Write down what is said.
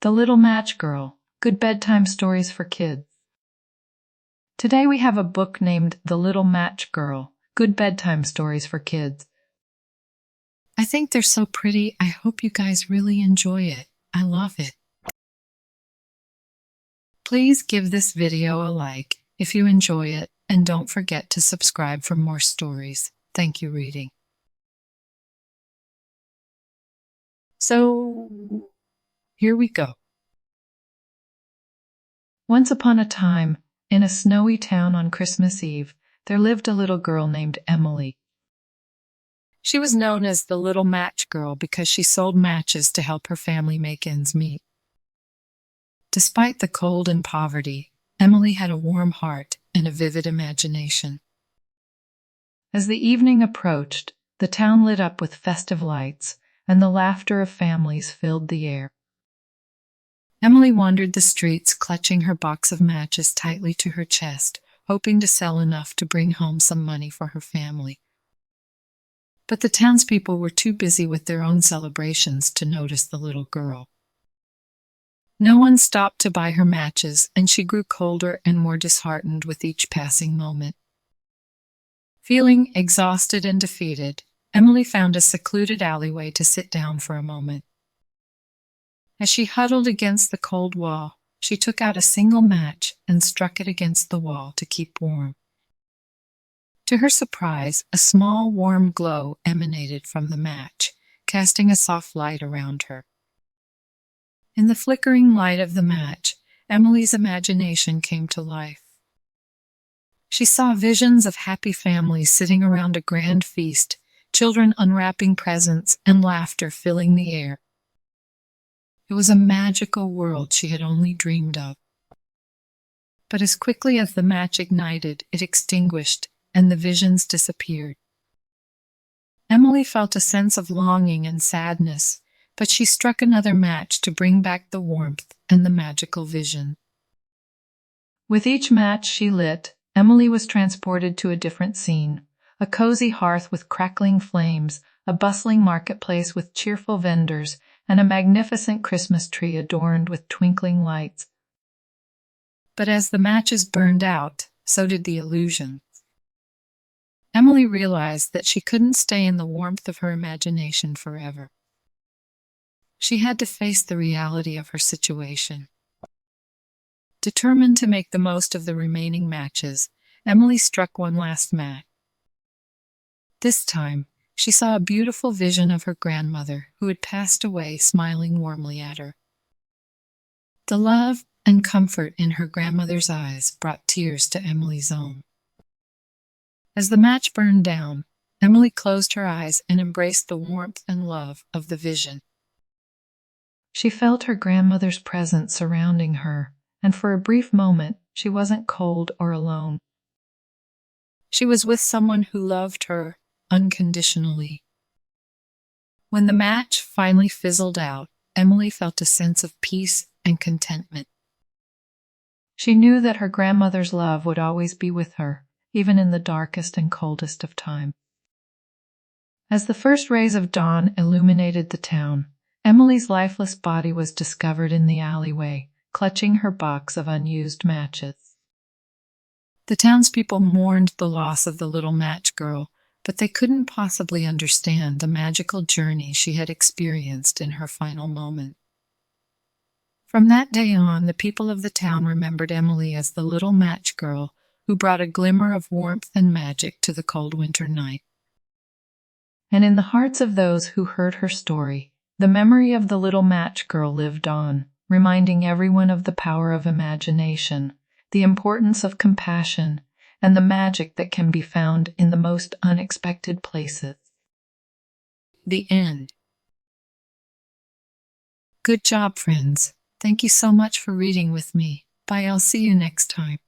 The Little Match Girl, Good Bedtime Stories for Kids. Today we have a book named The Little Match Girl, Good Bedtime Stories for Kids. I think they're so pretty. I hope you guys really enjoy it. I love it. Please give this video a like if you enjoy it, and don't forget to subscribe for more stories. Thank you, reading. So, here we go. Once upon a time, in a snowy town on Christmas Eve, there lived a little girl named Emily. She was known as the Little Match Girl because she sold matches to help her family make ends meet. Despite the cold and poverty, Emily had a warm heart and a vivid imagination. As the evening approached, the town lit up with festive lights, and the laughter of families filled the air. Emily wandered the streets, clutching her box of matches tightly to her chest, hoping to sell enough to bring home some money for her family. But the townspeople were too busy with their own celebrations to notice the little girl. No one stopped to buy her matches, and she grew colder and more disheartened with each passing moment. Feeling exhausted and defeated, Emily found a secluded alleyway to sit down for a moment. As she huddled against the cold wall, she took out a single match and struck it against the wall to keep warm. To her surprise, a small, warm glow emanated from the match, casting a soft light around her. In the flickering light of the match, Emily's imagination came to life. She saw visions of happy families sitting around a grand feast, children unwrapping presents, and laughter filling the air. It was a magical world she had only dreamed of. But as quickly as the match ignited, it extinguished, and the visions disappeared. Emily felt a sense of longing and sadness, but she struck another match to bring back the warmth and the magical vision. With each match she lit, Emily was transported to a different scene, a cozy hearth with crackling flames, a bustling marketplace with cheerful vendors, and a magnificent Christmas tree adorned with twinkling lights. But as the matches burned out, so did the illusion. Emily realized that she couldn't stay in the warmth of her imagination forever. She had to face the reality of her situation. Determined to make the most of the remaining matches, Emily struck one last match. This time, she saw a beautiful vision of her grandmother, who had passed away, smiling warmly at her. The love and comfort in her grandmother's eyes brought tears to Emily's own. As the match burned down, Emily closed her eyes and embraced the warmth and love of the vision. She felt her grandmother's presence surrounding her, and for a brief moment she wasn't cold or alone. She was with someone who loved her unconditionally. When the match finally fizzled out, Emily felt a sense of peace and contentment. She knew that her grandmother's love would always be with her, even in the darkest and coldest of time. As the first rays of dawn illuminated the town, Emily's lifeless body was discovered in the alleyway, clutching her box of unused matches. The townspeople mourned the loss of the little match girl, but they couldn't possibly understand the magical journey she had experienced in her final moment. From that day on, the people of the town remembered Emily as the little match girl who brought a glimmer of warmth and magic to the cold winter night. And in the hearts of those who heard her story, the memory of the little match girl lived on, reminding everyone of the power of imagination, the importance of compassion, and the magic that can be found in the most unexpected places. The end. Good job, friends. Thank you so much for reading with me. Bye, I'll see you next time.